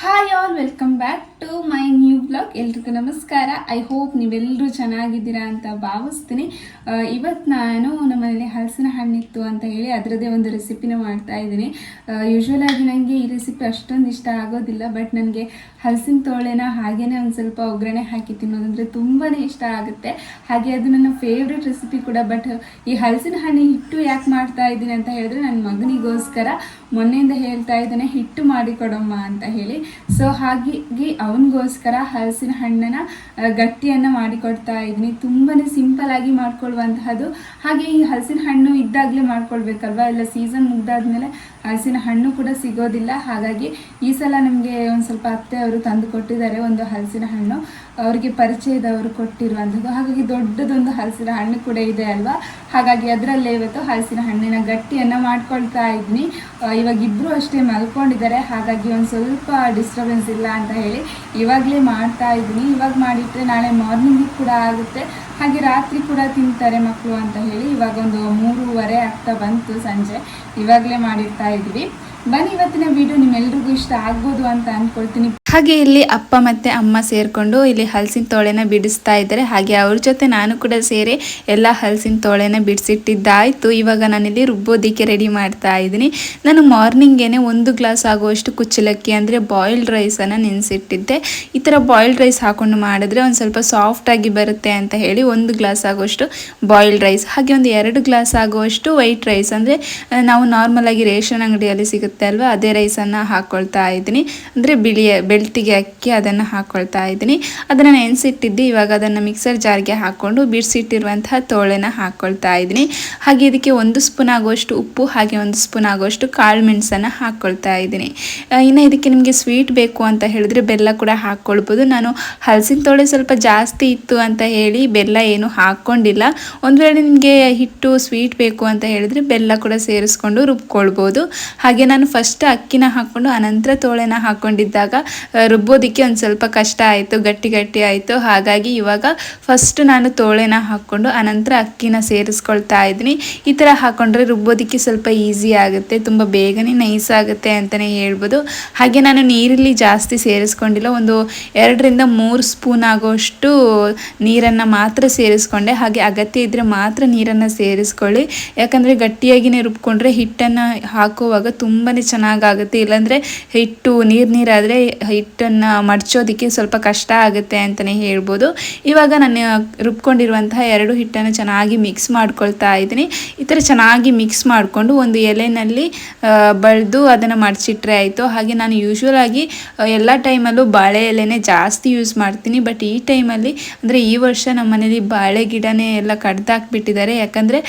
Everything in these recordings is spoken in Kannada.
Hi all, welcome back to my new blog. ಎಲ್ರಿಗೂ ನಮಸ್ಕಾರ. ಐ ಹೋಪ್ ನೀವೆಲ್ಲರೂ ಚೆನ್ನಾಗಿದ್ದೀರಾ ಅಂತ ಭಾವಿಸ್ತೀನಿ. ಇವತ್ತು ನಾನು ನಮ್ಮ ಮನೇಲಿ ಹಲಸಿನ ಹಣ್ಣಿತ್ತು ಅಂತ ಹೇಳಿ ಅದರದ್ದೇ ಒಂದು ರೆಸಿಪಿನ ಮಾಡ್ತಾ ಇದ್ದೀನಿ. ಯೂಶ್ವಲ್ ಆಗಿ ನನಗೆ ಈ ರೆಸಿಪಿ ಅಷ್ಟೊಂದು ಇಷ್ಟ ಆಗೋದಿಲ್ಲ, ಬಟ್ ನನಗೆ ಹಲಸಿನ ತೋಳೆನ ಹಾಗೇನೆ ಒಂದು ಸ್ವಲ್ಪ ಒಗ್ಗರಣೆ ಹಾಕಿ ತಿನ್ನೋದಂದರೆ ತುಂಬಾ ಇಷ್ಟ ಆಗುತ್ತೆ. ಹಾಗೆ ಅದು ನನ್ನ ಫೇವ್ರೆಟ್ ರೆಸಿಪಿ ಕೂಡ. ಬಟ್ ಈ ಹಲಸಿನ ಹಣ್ಣಿನ ಹಿಟ್ಟು ಯಾಕೆ ಮಾಡ್ತಾ ಇದ್ದೀನಿ ಅಂತ ಹೇಳಿದ್ರೆ, ನನ್ನ ಮಗನಿಗೋಸ್ಕರ ಮೊನ್ನೆಯಿಂದ ಹೇಳ್ತಾ ಇದ್ದಾನೆ ಹಿಟ್ಟು ಮಾಡಿಕೊಡಮ್ಮ ಅಂತ ಹೇಳಿ. ಸೊ ಹಾಗಾಗಿ ಅವನಿಗೋಸ್ಕರ ಹಲಸಿನ ಹಣ್ಣನ್ನ ಗಟ್ಟಿಯನ್ನು ಮಾಡಿಕೊಡ್ತಾ ಇದ್ದೀನಿ. ತುಂಬಾ ಸಿಂಪಲ್ ಆಗಿ ಮಾಡ್ಕೊಳ್ಳುವಂತಹದ್ದು. ಹಾಗೆ ಈ ಹಲಸಿನ ಹಣ್ಣು ಇದ್ದಾಗಲೇ ಮಾಡ್ಕೊಳ್ಬೇಕಲ್ವಾ, ಎಲ್ಲ ಸೀಸನ್ ಮುಗ್ದಾದ್ಮೇಲೆ ಹಲಸಿನ ಹಣ್ಣು ಕೂಡ ಸಿಗೋದಿಲ್ಲ. ಹಾಗಾಗಿ ಈ ಸಲ ನಮಗೆ ಒಂದು ಸ್ವಲ್ಪ ಅತ್ತೆ ಅವರು ತಂದು ಕೊಟ್ಟಿದ್ದಾರೆ ಒಂದು ಹಲಸಿನ ಹಣ್ಣು, ಅವರಿಗೆ ಪರಿಚಯದವರು ಕೊಟ್ಟಿರುವಂಥದ್ದು. ಹಾಗಾಗಿ ದೊಡ್ಡದೊಂದು ಹಲಸಿನ ಹಣ್ಣು ಕೂಡ ಇದೆ ಅಲ್ವಾ, ಹಾಗಾಗಿ ಅದರಲ್ಲೇ ಇವತ್ತು ಹಲಸಿನ ಹಣ್ಣಿನ ಗಟ್ಟಿಯನ್ನು ಮಾಡ್ಕೊಳ್ತಾ ಇದ್ದೀನಿ. ಇವಾಗ ಇಬ್ಬರು ಅಷ್ಟೇ ಮಲ್ಕೊಂಡಿದ್ದಾರೆ, ಹಾಗಾಗಿ ಒಂದು ಸ್ವಲ್ಪ ಡಿಸ್ಟರ್ಬೆನ್ಸ್ ಇಲ್ಲ ಅಂತ ಹೇಳಿ ಇವಾಗಲೇ ಮಾಡ್ತಾ ಇದ್ದೀನಿ. ಇವಾಗ ಮಾಡಿಟ್ರೆ ನಾಳೆ ಮಾರ್ನಿಂಗಿಗೆ ಕೂಡ ಆಗುತ್ತೆ, ಹಾಗೆ ರಾತ್ರಿ ಕೂಡ ತಿಂತಾರೆ ಮಕ್ಕಳು ಅಂತ ಹೇಳಿ ಇವಾಗ ಒಂದು 3:30 ಆಗ್ತಾ ಬಂತು ಸಂಜೆ. ಇವಾಗಲೇ ಮಾಡಿರ್ತಾ ಇದ್ವಿ. ಬನ್ನಿ, ಇವತ್ತಿನ ವಿಡಿಯೋ ನಿಮ್ಮೆಲ್ರಿಗೂ ಇಷ್ಟ ಆಗ್ಬೋದು ಅಂತ ಅಂದ್ಕೊಳ್ತೀನಿ. ಹಾಗೆ ಇಲ್ಲಿ ಅಪ್ಪ ಮತ್ತು ಅಮ್ಮ ಸೇರಿಕೊಂಡು ಇಲ್ಲಿ ಹಲಸಿನ ತೋಳೆನ ಬಿಡಿಸ್ತಾ ಇದ್ದಾರೆ. ಹಾಗೆ ಅವ್ರ ಜೊತೆ ನಾನು ಕೂಡ ಸೇರಿ ಎಲ್ಲ ಹಲಸಿನ ತೋಳೆನ ಬಿಡಿಸಿಟ್ಟಿದ್ದಾಯಿತು. ಇವಾಗ ನಾನಿಲ್ಲಿ ರುಬ್ಬೋದಿಕ್ಕೆ ರೆಡಿ ಮಾಡ್ತಾ ಇದ್ದೀನಿ. ನಾನು ಮಾರ್ನಿಂಗೇನೆ 1 ಗ್ಲಾಸ್ ಆಗುವಷ್ಟು ಕುಚ್ಚಲಕ್ಕಿ ಅಂದರೆ ಬಾಯ್ಲ್ಡ್ ರೈಸನ್ನು ನೆನೆಸಿಟ್ಟಿದ್ದೆ. ಈ ಥರ ಬಾಯ್ಲ್ಡ್ ರೈಸ್ ಹಾಕೊಂಡು ಮಾಡಿದ್ರೆ ಒಂದು ಸ್ವಲ್ಪ ಸಾಫ್ಟಾಗಿ ಬರುತ್ತೆ ಅಂತ ಹೇಳಿ 1 ಗ್ಲಾಸ್ ಆಗುವಷ್ಟು ಬಾಯ್ಲ್ಡ್ ರೈಸ್, ಹಾಗೆ ಒಂದು 2 ಗ್ಲಾಸ್ ಆಗುವಷ್ಟು ವೈಟ್ ರೈಸ್ ಅಂದರೆ ನಾವು ನಾರ್ಮಲಾಗಿ ರೇಷನ್ ಅಂಗಡಿಯಲ್ಲಿ ಸಿಗುತ್ತೆ ಅಲ್ವಾ, ಅದೇ ರೈಸನ್ನು ಹಾಕ್ಕೊಳ್ತಾ ಇದ್ದೀನಿ. ಅಂದರೆ ಬೆಳ್ತಿಗೆ ಅಕ್ಕಿ ಅದನ್ನು ಹಾಕ್ಕೊಳ್ತಾ ಇದ್ದೀನಿ. ಅದನ್ನು ನೆನೆಸಿಟ್ಟಿದ್ದು ಇವಾಗ ಅದನ್ನು ಮಿಕ್ಸರ್ ಜಾರ್ಗೆ ಹಾಕ್ಕೊಂಡು ಬಿಡಿಸಿಟ್ಟಿರುವಂತಹ ತೋಳೆನ ಹಾಕ್ಕೊಳ್ತಾ ಇದ್ದೀನಿ. ಹಾಗೆ ಇದಕ್ಕೆ 1 ಸ್ಪೂನ್ ಆಗುವಷ್ಟು ಉಪ್ಪು, ಹಾಗೆ 1 ಸ್ಪೂನ್ ಆಗುವಷ್ಟು ಕಾಳು ಮೆಣಸನ್ನು ಹಾಕ್ಕೊಳ್ತಾ ಇದ್ದೀನಿ. ಇನ್ನು ಇದಕ್ಕೆ ನಿಮಗೆ ಸ್ವೀಟ್ ಬೇಕು ಅಂತ ಹೇಳಿದ್ರೆ ಬೆಲ್ಲ ಕೂಡ ಹಾಕ್ಕೊಳ್ಬೋದು. ನಾನು ಹಲಸಿನ ತೋಳೆ ಸ್ವಲ್ಪ ಜಾಸ್ತಿ ಇತ್ತು ಅಂತ ಹೇಳಿ ಬೆಲ್ಲ ಏನು ಹಾಕ್ಕೊಂಡಿಲ್ಲ. ಒಂದು ವೇಳೆ ನಿಮಗೆ ಹಿಟ್ಟು ಸ್ವೀಟ್ ಬೇಕು ಅಂತ ಹೇಳಿದ್ರೆ ಬೆಲ್ಲ ಕೂಡ ಸೇರಿಸ್ಕೊಂಡು ರುಬ್ಕೊಳ್ಬೋದು. ಹಾಗೆ ನಾನು ಫಸ್ಟ್ ಅಕ್ಕಿನ ಹಾಕ್ಕೊಂಡು ಅನಂತರ ತೋಳೆನ ಹಾಕ್ಕೊಂಡಿದ್ದಾಗ ರುಬ್ಬೋದಿಕ್ಕೆ ಒಂದು ಸ್ವಲ್ಪ ಕಷ್ಟ ಆಯಿತು, ಗಟ್ಟಿ ಆಯಿತು. ಹಾಗಾಗಿ ಇವಾಗ ಫಸ್ಟ್ ನಾನು ತೋಳೆನ ಹಾಕ್ಕೊಂಡು ಅನಂತರ ಅಕ್ಕಿನ ಸೇರಿಸ್ಕೊಳ್ತಾ ಇದ್ದೀನಿ. ಈ ಥರ ಹಾಕ್ಕೊಂಡ್ರೆ ರುಬ್ಬೋದಿಕ್ಕೆ ಸ್ವಲ್ಪ ಈಸಿ ಆಗುತ್ತೆ, ತುಂಬ ಬೇಗನೆ ನೈಸ್ ಆಗುತ್ತೆ ಅಂತಲೇ ಹೇಳ್ಬೋದು. ಹಾಗೆ ನಾನು ನೀರಲ್ಲಿ ಜಾಸ್ತಿ ಸೇರಿಸ್ಕೊಂಡಿಲ್ಲ, ಒಂದು 2-3 ಸ್ಪೂನ್ ಆಗೋಷ್ಟು ನೀರನ್ನು ಮಾತ್ರ ಸೇರಿಸ್ಕೊಂಡೆ. ಹಾಗೆ ಅಗತ್ಯ ಇದ್ದರೆ ಮಾತ್ರ ನೀರನ್ನು ಸೇರಿಸ್ಕೊಳ್ಳಿ, ಯಾಕಂದರೆ ಗಟ್ಟಿಯಾಗಿಯೇ ರುಬ್ಕೊಂಡ್ರೆ ಹಿಟ್ಟನ್ನು ಹಾಕುವಾಗ ತುಂಬಾ ಚೆನ್ನಾಗಾಗುತ್ತೆ. ಇಲ್ಲಾಂದರೆ ಹಿಟ್ಟು ನೀರಾದರೆ ಹಿಟ್ಟನ್ನು ಮಡ್ಚೋದಕ್ಕೆ ಸ್ವಲ್ಪ ಕಷ್ಟ ಆಗುತ್ತೆ ಅಂತಲೇ ಹೇಳ್ಬೋದು. ಇವಾಗ ನಾನು ರುಬ್ಕೊಂಡಿರುವಂತಹ 2 ಹಿಟ್ಟನ್ನು ಚೆನ್ನಾಗಿ ಮಿಕ್ಸ್ ಮಾಡ್ಕೊಳ್ತಾ ಇದ್ದೀನಿ. ಈ ಥರ ಚೆನ್ನಾಗಿ ಮಿಕ್ಸ್ ಮಾಡಿಕೊಂಡು ಒಂದು ಎಲೆಯಲ್ಲಿ ಬಳ್ದು ಅದನ್ನು ಮಡಚಿಟ್ರೆ ಆಯಿತು. ಹಾಗೆ ನಾನು ಯೂಶ್ವಲ್ ಆಗಿ ಎಲ್ಲ ಟೈಮಲ್ಲೂ ಬಾಳೆ ಎಲೆನೇ ಜಾಸ್ತಿ ಯೂಸ್ ಮಾಡ್ತೀನಿ. ಬಟ್ ಈ ಟೈಮಲ್ಲಿ ಅಂದರೆ ಈ ವರ್ಷ ನಮ್ಮ ಮನೇಲಿ ಬಾಳೆ ಗಿಡನೇ ಎಲ್ಲ ಕಡ್ದಾಕ್ಬಿಟ್ಟಿದ್ದಾರೆ. ಯಾಕಂದರೆ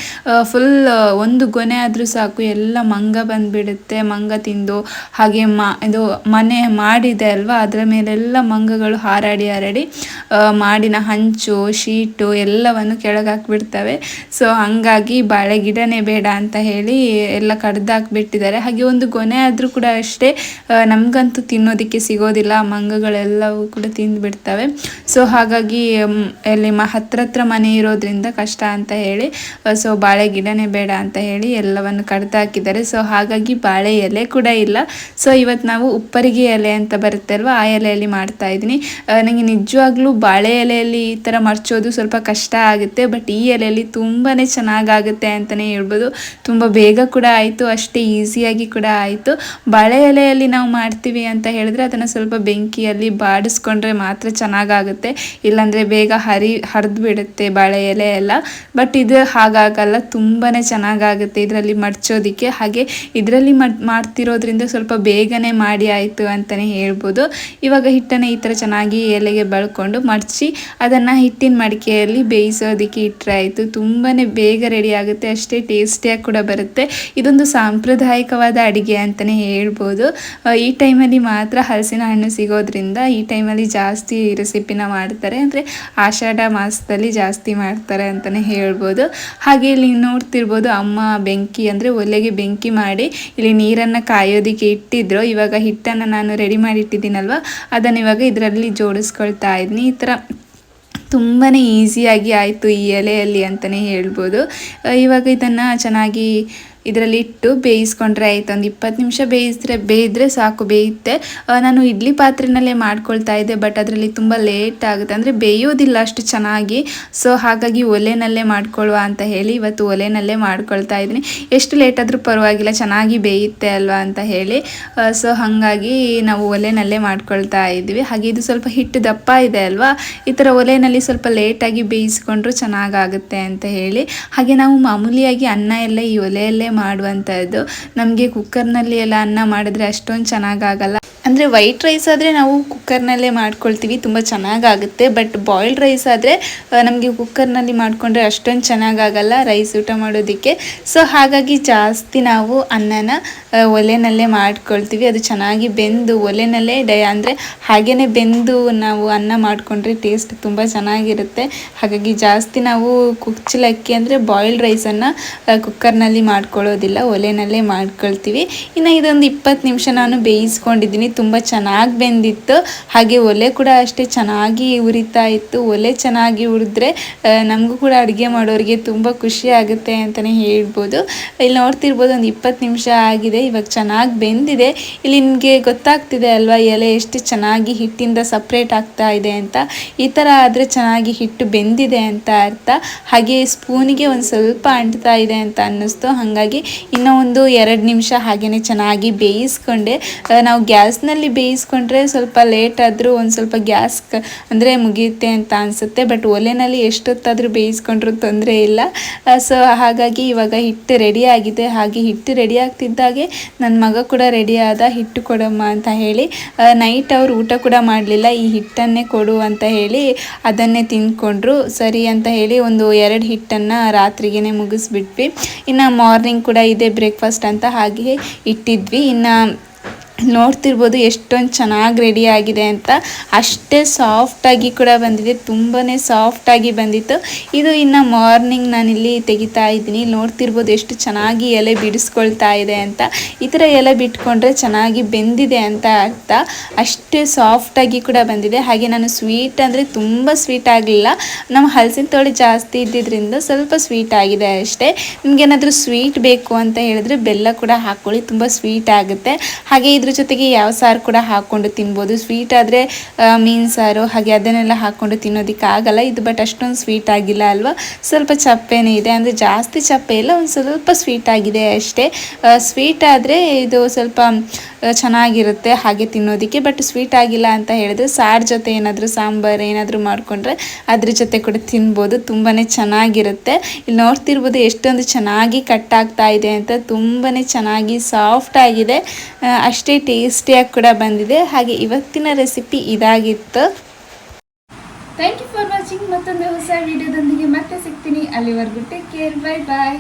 ಫುಲ್ ಒಂದು ಗೊನೆ ಆದರೂ ಸಾಕು ಎಲ್ಲ ಮಂಗ ಬಂದುಬಿಡುತ್ತೆ, ಮಂಗ ತಿಂದು. ಹಾಗೆ ಇದು ಮನೆ ಮಾಡಿದೆ ಅಲ್ವಾ, ಅದರ ಮೇಲೆಲ್ಲ ಮಂಗಗಳು ಹಾರಾಡಿ ಮಾಡಿನ ಹಂಚು ಶೀಟು ಎಲ್ಲವನ್ನು ಕೆಳಗೆ ಹಾಕ್ಬಿಡ್ತವೆ. ಸೊ ಹಂಗಾಗಿ ಬಾಳೆ ಗಿಡನೇ ಬೇಡ ಅಂತ ಹೇಳಿ ಎಲ್ಲ ಕಡ್ದಾಕ್ಬಿಟ್ಟಿದ್ದಾರೆ. ಹಾಗೆ ಒಂದು ಗೊನೆ ಆದರೂ ಕೂಡ ಅಷ್ಟೇ, ನಮಗಂತೂ ತಿನ್ನೋದಕ್ಕೆ ಸಿಗೋದಿಲ್ಲ, ಮಂಗಗಳೆಲ್ಲವೂ ಕೂಡ ತಿಂದುಬಿಡ್ತವೆ. ಸೊ ಹಾಗಾಗಿ ಅಲ್ಲಿ ಹತ್ರ ಮನೆ ಇರೋದ್ರಿಂದ ಕಷ್ಟ ಅಂತ ಹೇಳಿ ಸೊ ಬಾಳೆ ಗಿಡನೇ ಬೇಡ ಅಂತ ಹೇಳಿ ಎಲ್ಲವನ್ನು ಕಡ್ದಾಕಿದ್ದಾರೆ. ಸೊ ಹಾಗಾಗಿ ಬಾಳೆ ಎಲೆ ಕೂಡ ಇಲ್ಲ. ಸೊ ಇವತ್ತು ನಾವು ಉಪ್ಪರಿಗೆ ಎಲೆ ಅಂತ ಬರುತ್ತೆ ಅಲ್ವಾ, ಆ ಎಲೆಯಲ್ಲಿ ಮಾಡ್ತಾ ಇದ್ದೀನಿ. ನನಗೆ ನಿಜವಾಗ್ಲೂ ಬಾಳೆ ಎಲೆಯಲ್ಲಿ ಈ ಥರ ಮರ್ಚೋದು ಸ್ವಲ್ಪ ಕಷ್ಟ ಆಗುತ್ತೆ, ಬಟ್ ಈ ಎಲೆಯಲ್ಲಿ ತುಂಬಾ ಚೆನ್ನಾಗಾಗುತ್ತೆ ಅಂತಲೇ ಹೇಳ್ಬೋದು. ತುಂಬ ಬೇಗ ಕೂಡ ಆಯಿತು, ಅಷ್ಟೇ ಈಸಿಯಾಗಿ ಕೂಡ ಆಯಿತು. ಬಾಳೆ ಎಲೆಯಲ್ಲಿ ನಾವು ಮಾಡ್ತೀವಿ ಅಂತ ಹೇಳಿದ್ರೆ ಅದನ್ನು ಸ್ವಲ್ಪ ಬೆಂಕಿಯಲ್ಲಿ ಬಾಡಿಸ್ಕೊಂಡ್ರೆ ಮಾತ್ರ ಚೆನ್ನಾಗಾಗುತ್ತೆ, ಇಲ್ಲಾಂದರೆ ಬೇಗ ಹರಿದು ಬಿಡುತ್ತೆ ಬಾಳೆ ಎಲೆ ಎಲ್ಲ. ಬಟ್ ಇದು ಹಾಗಾಗಲ್ಲ, ತುಂಬಾ ಚೆನ್ನಾಗಾಗುತ್ತೆ ಇದರಲ್ಲಿ ಮಡ್ಚೋದಕ್ಕೆ. ಹಾಗೆ ಇದರಲ್ಲಿ ಮಾಡ್ತಿರೋದ್ರಿಂದ ಸ್ವಲ್ಪ ಬೇಗನೆ ಮಾಡಿ ಆಯಿತು ಅಂತಲೇ ಹೇಳ್ಬೋದು. ಇವಾಗ ಹಿಟ್ಟನ್ನು ಈ ಥರ ಚೆನ್ನಾಗಿ ಎಲೆಗೆ ಬಳ್ಕೊಂಡು ಮಡಚಿ ಅದನ್ನು ಹಿಟ್ಟಿನ ಮಡಿಕೆಯಲ್ಲಿ ಬೇಯಿಸೋದಕ್ಕೆ ಇಟ್ಟರೆ ಆಯಿತು. ತುಂಬಾ ಬೇಗ ರೆಡಿ ಆಗುತ್ತೆ, ಅಷ್ಟೇ ಟೇಸ್ಟಿಯಾಗಿ ಕೂಡ ಬರುತ್ತೆ. ಇದೊಂದು ಸಾಂಪ್ರದಾಯಿಕವಾದ ಅಡುಗೆ ಅಂತಲೇ ಹೇಳ್ಬೋದು. ಈ ಟೈಮಲ್ಲಿ ಮಾತ್ರ ಹಲಸಿನ ಹಣ್ಣು ಸಿಗೋದ್ರಿಂದ ಈ ಟೈಮಲ್ಲಿ ಜಾಸ್ತಿ ರೆಸಿಪಿನ ಮಾಡ್ತಾರೆ, ಅಂದರೆ ಆಷಾಢ ಮಾಸದಲ್ಲಿ ಜಾಸ್ತಿ ಮಾಡ್ತಾರೆ ಅಂತಲೇ ಹೇಳ್ಬೋದು. ಹಾಗೆ ಇಲ್ಲಿ ನೋಡ್ತಿರ್ಬೋದು ಅಮ್ಮ ಬೆಂಕಿ ಅಂದರೆ ಒಲೆಗೆ ಬೆಂಕಿ ಮಾಡಿ ಇಲ್ಲಿ ನೀರನ್ನು ಕಾಯೋದಕ್ಕೆ ಇಟ್ಟಿದ್ರು. ಇವಾಗ ಹಿಟ್ಟನ್ನು ನಾನು ರೆಡಿ ಮಾಡಿ ಇಟ್ಟಿದ್ದೀನಲ್ವ, ಅದನ್ನು ಇವಾಗ ಇದರಲ್ಲಿ ಜೋಡಿಸ್ಕೊಳ್ತಾ ಇದ್ದೀನಿ. ಈ ಥರ ತುಂಬಾ ಈಸಿಯಾಗಿ ಆಯಿತು ಈ ಎಲೆಯಲ್ಲಿ ಅಂತಲೇ ಹೇಳ್ಬೋದು. ಇವಾಗ ಇದನ್ನು ಚೆನ್ನಾಗಿ ಇದರಲ್ಲಿ ಇಟ್ಟು ಬೇಯಿಸ್ಕೊಂಡ್ರೆ ಆಯ್ತು. ಒಂದು 20 ನಿಮಿಷ ಬೇಯಿದ್ರೆ ಸಾಕು, ಬೇಯುತ್ತೆ. ನಾನು ಇಡ್ಲಿ ಪಾತ್ರೆನಲ್ಲೇ ಮಾಡ್ಕೊಳ್ತಾ ಇದ್ದೆ, ಬಟ್ ಅದರಲ್ಲಿ ತುಂಬ ಲೇಟ್ ಆಗುತ್ತೆ, ಅಂದರೆ ಬೇಯೋದಿಲ್ಲ ಅಷ್ಟು ಚೆನ್ನಾಗಿ. ಸೊ ಹಾಗಾಗಿ ಒಲೆನಲ್ಲೇ ಮಾಡ್ಕೊಳ್ಳುವ ಅಂತ ಹೇಳಿ ಇವತ್ತು ಒಲೆನಲ್ಲೇ ಮಾಡ್ಕೊಳ್ತಾ ಇದ್ದೀನಿ. ಎಷ್ಟು ಲೇಟ್ ಆದರೂ ಪರವಾಗಿಲ್ಲ, ಚೆನ್ನಾಗಿ ಬೇಯುತ್ತೆ ಅಲ್ವಾ ಅಂತ ಹೇಳಿ. ಸೊ ಹಾಗಾಗಿ ನಾವು ಒಲೆನಲ್ಲೇ ಮಾಡ್ಕೊಳ್ತಾ ಇದ್ವಿ. ಹಾಗೆ ಇದು ಸ್ವಲ್ಪ ಹಿಟ್ಟು ದಪ್ಪ ಇದೆ ಅಲ್ವಾ, ಈ ಥರ ಒಲೆನಲ್ಲಿ ಸ್ವಲ್ಪ ಲೇಟಾಗಿ ಬೇಯಿಸ್ಕೊಂಡ್ರು ಚೆನ್ನಾಗಾಗುತ್ತೆ ಅಂತ ಹೇಳಿ. ಹಾಗೆ ನಾವು ಮಾಮೂಲಿಯಾಗಿ ಅನ್ನ ಎಲ್ಲ ಈ ಒಲೆಯಲ್ಲೇ ಮಾಡುವಂಥದ್ದು. ನಮಗೆ ಕುಕ್ಕರ್ನಲ್ಲಿ ಎಲ್ಲ ಅನ್ನ ಮಾಡಿದ್ರೆ ಅಷ್ಟೊಂದು ಚೆನ್ನಾಗಾಗಲ್ಲ. ಅಂದರೆ ವೈಟ್ ರೈಸ್ ಆದರೆ ನಾವು ಕುಕ್ಕರ್ನಲ್ಲೇ ಮಾಡ್ಕೊಳ್ತೀವಿ, ತುಂಬ ಚೆನ್ನಾಗಾಗುತ್ತೆ. ಬಟ್ ಬಾಯ್ಲ್ಡ್ ರೈಸ್ ಆದರೆ ನಮಗೆ ಕುಕ್ಕರ್ನಲ್ಲಿ ಮಾಡಿಕೊಂಡ್ರೆ ಅಷ್ಟೊಂದು ಚೆನ್ನಾಗಾಗಲ್ಲ ರೈಸ್ ಊಟ ಮಾಡೋದಕ್ಕೆ. ಸೊ ಹಾಗಾಗಿ ಜಾಸ್ತಿ ನಾವು ಅನ್ನನ ಒಲೆನಲ್ಲೇ ಮಾಡ್ಕೊಳ್ತೀವಿ. ಅದು ಚೆನ್ನಾಗಿ ಬೆಂದು ಒಲೆನಲ್ಲೇ ಅಂದರೆ ಹಾಗೇ ಬೆಂದು ನಾವು ಅನ್ನ ಮಾಡಿಕೊಂಡ್ರೆ ಟೇಸ್ಟ್ ತುಂಬ ಚೆನ್ನಾಗಿರುತ್ತೆ. ಹಾಗಾಗಿ ಜಾಸ್ತಿ ನಾವು ಕುಚ್ಚಲಕ್ಕಿ ಅಂದರೆ ಬಾಯ್ಲ್ಡ್ ರೈಸನ್ನು ಕುಕ್ಕರ್ನಲ್ಲಿ ಮಾಡ್ಕೊಳ್ಳೋದಿಲ್ಲ, ಒಲೆನಲ್ಲೇ ಮಾಡ್ಕೊಳ್ತೀವಿ. ಇನ್ನು ಇದೊಂದು 20 ನಿಮಿಷ ನಾನು ಬೇಯಿಸ್ಕೊಂಡಿದ್ದೀನಿ, ತುಂಬ ಚೆನ್ನಾಗಿ ಬೆಂದಿತ್ತು. ಹಾಗೆ ಒಲೆ ಕೂಡ ಅಷ್ಟೇ ಚೆನ್ನಾಗಿ ಉರಿತಾ ಇತ್ತು. ಒಲೆ ಚೆನ್ನಾಗಿ ಉರಿದ್ರೆ ನಮಗೂ ಕೂಡ ಅಡುಗೆ ಮಾಡೋರಿಗೆ ತುಂಬ ಖುಷಿ ಆಗುತ್ತೆ ಅಂತಲೇ ಹೇಳ್ಬೋದು. ಇಲ್ಲಿ ನೋಡ್ತಿರ್ಬೋದು ಒಂದು 20 ನಿಮಿಷ ಆಗಿದೆ, ಇವಾಗ ಚೆನ್ನಾಗಿ ಬೆಂದಿದೆ. ಇಲ್ಲಿ ನಿಮಗೆ ಗೊತ್ತಾಗ್ತಿದೆ ಅಲ್ವಾ ಎಲೆ ಎಷ್ಟು ಚೆನ್ನಾಗಿ ಹಿಟ್ಟಿಂದ ಸಪ್ರೇಟ್ ಆಗ್ತಾ ಇದೆ ಅಂತ. ಈ ಥರ ಆದರೆ ಚೆನ್ನಾಗಿ ಹಿಟ್ಟು ಬೆಂದಿದೆ ಅಂತ ಅರ್ಥ. ಹಾಗೆ ಸ್ಪೂನಿಗೆ ಒಂದು ಸ್ವಲ್ಪ ಅಂಟ್ತಾ ಇದೆ ಅಂತ ಅನ್ನಿಸ್ತು. ಹಾಗಾಗಿ ಇನ್ನೂ ಒಂದು 2 ನಿಮಿಷ ಹಾಗೆಯೇ ಚೆನ್ನಾಗಿ ಬೇಯಿಸ್ಕೊಂಡೆ. ನಾವು ಗ್ಯಾಸ್ನಲ್ಲಿ ಬೇಯಿಸ್ಕೊಂಡ್ರೆ ಸ್ವಲ್ಪ ಲೇಟ್ ಆದರೂ ಒಂದು ಸ್ವಲ್ಪ ಗ್ಯಾಸ್ ಅಂದರೆ ಮುಗಿಯುತ್ತೆ ಅಂತ ಅನಿಸುತ್ತೆ. ಬಟ್ ಒಲೆನಲ್ಲಿ ಎಷ್ಟೊತ್ತಾದರೂ ಬೇಯಿಸ್ಕೊಂಡ್ರೂ ತೊಂದರೆ ಇಲ್ಲ. ಸೊ ಹಾಗಾಗಿ ಇವಾಗ ಹಿಟ್ಟು ರೆಡಿ ಆಗಿದೆ. ಹಾಗೆ ಹಿಟ್ಟು ರೆಡಿ ಆಗ್ತಿದ್ದಾಗೆ ನನ್ನ ಮಗ ಕೂಡ ರೆಡಿ ಆದ, ಹಿಟ್ಟು ಕೊಡಮ್ಮ ಅಂತ ಹೇಳಿ. ನೈಟ್ ಅವರು ಊಟ ಕೂಡ ಮಾಡಲಿಲ್ಲ, ಈ ಹಿಟ್ಟನ್ನೇ ಕೊಡು ಅಂತ ಹೇಳಿ ಅದನ್ನೇ ತಿಂದ್ಕೊಂಡ್ರು. ಸರಿ ಅಂತ ಹೇಳಿ ಒಂದು 2 ಹಿಟ್ಟನ್ನು ರಾತ್ರಿಗೇ ಮುಗಿಸ್ಬಿಟ್ವಿ. ಇನ್ನು ಮಾರ್ನಿಂಗ್ ಕೂಡ ಇದೆ ಬ್ರೇಕ್ಫಾಸ್ಟ್ ಅಂತ ಹಾಗೆ ಇಟ್ಟಿದ್ವಿ. ಇನ್ನು ನೋಡ್ತಿರ್ಬೋದು ಎಷ್ಟೊಂದು ಚೆನ್ನಾಗಿ ರೆಡಿ ಆಗಿದೆ ಅಂತ. ಅಷ್ಟೇ ಸಾಫ್ಟಾಗಿ ಕೂಡ ಬಂದಿದೆ, ತುಂಬಾ ಸಾಫ್ಟಾಗಿ ಬಂದಿತ್ತು. ಇದು ಇನ್ನು ಮಾರ್ನಿಂಗ್ ನಾನಿಲ್ಲಿ ತೆಗಿತಾ ಇದ್ದೀನಿ. ನೋಡ್ತಿರ್ಬೋದು ಎಷ್ಟು ಚೆನ್ನಾಗಿ ಎಲೆ ಬಿಡಿಸ್ಕೊಳ್ತಾ ಇದೆ ಅಂತ. ಈ ಥರ ಎಲೆ ಬಿಟ್ಕೊಂಡ್ರೆ ಚೆನ್ನಾಗಿ ಬೆಂದಿದೆ ಅಂತ ಅರ್ಥ. ಅಷ್ಟೇ ಸಾಫ್ಟಾಗಿ ಕೂಡ ಬಂದಿದೆ. ಹಾಗೆ ನಾನು ಸ್ವೀಟ್ ಅಂದರೆ ತುಂಬ ಸ್ವೀಟ್ ಆಗಲಿಲ್ಲ, ನಮ್ಮ ಹಲಸಿನ ತೋಳೆ ಜಾಸ್ತಿ ಇದ್ದಿದ್ದರಿಂದ ಸ್ವಲ್ಪ ಸ್ವೀಟ್ ಆಗಿದೆ ಅಷ್ಟೇ. ನಿಮಗೇನಾದರೂ ಸ್ವೀಟ್ ಬೇಕು ಅಂತ ಹೇಳಿದ್ರೆ ಬೆಲ್ಲ ಕೂಡ ಹಾಕ್ಕೊಳ್ಳಿ, ತುಂಬ ಸ್ವೀಟ್ ಆಗುತ್ತೆ. ಹಾಗೆ ಇದ್ರ ಜೊತೆಗೆ ಯಾವ ಸಾರು ಕೂಡ ಹಾಕ್ಕೊಂಡು ತಿನ್ಬೋದು. ಸ್ವೀಟ್ ಆದರೆ ಮೀನು ಸಾರು ಹಾಗೆ ಅದನ್ನೆಲ್ಲ ಹಾಕ್ಕೊಂಡು ತಿನ್ನೋದಕ್ಕೆ ಆಗಲ್ಲ ಇದು. ಬಟ್ ಅಷ್ಟೊಂದು ಸ್ವೀಟ್ ಆಗಿಲ್ಲ ಅಲ್ವಾ, ಸ್ವಲ್ಪ ಚಪ್ಪೆನೇ ಇದೆ, ಅಂದರೆ ಜಾಸ್ತಿ ಚಪ್ಪೆ ಇಲ್ಲ, ಒಂದು ಸ್ವಲ್ಪ ಸ್ವೀಟ್ ಆಗಿದೆ ಅಷ್ಟೇ. ಸ್ವೀಟ್ ಆದರೆ ಇದು ಸ್ವಲ್ಪ ಚೆನ್ನಾಗಿರುತ್ತೆ ಹಾಗೆ ತಿನ್ನೋದಕ್ಕೆ. ಬಟ್ ಸ್ವೀಟ್ ಆಗಿಲ್ಲ ಅಂತ ಹೇಳಿದ್ರೆ ಸಾರು ಜೊತೆ ಏನಾದರೂ ಸಾಂಬಾರು ಏನಾದರೂ ಮಾಡಿಕೊಂಡ್ರೆ ಅದ್ರ ಜೊತೆ ಕೂಡ ತಿನ್ಬೋದು, ತುಂಬಾ ಚೆನ್ನಾಗಿರುತ್ತೆ. ಇಲ್ಲಿ ನೋಡ್ತಿರ್ಬೋದು ಎಷ್ಟೊಂದು ಚೆನ್ನಾಗಿ ಕಟ್ ಆಗ್ತಾ ಇದೆ ಅಂತ, ತುಂಬಾ ಚೆನ್ನಾಗಿ ಸಾಫ್ಟ್ ಆಗಿದೆ, ಅಷ್ಟೇ ಟೇಸ್ಟಿಯಾಗಿ ಕೂಡ ಬಂದಿದೆ. ಹಾಗೆ ಇವತ್ತಿನ ರೆಸಿಪಿ ಇದಾಗಿತ್ತು. Thank you for watching. ಮತ್ತೊಂದು ಹೊಸ ವಿಡಿಯೋದೊಂದಿಗೆ ಮತ್ತೆ ಸಿಗ್ತೀನಿ. ಅಲ್ಲಿವರೆಗೂ ಟೇಕ್ ಕೇರ್, ಬೈ ಬಾಯ್.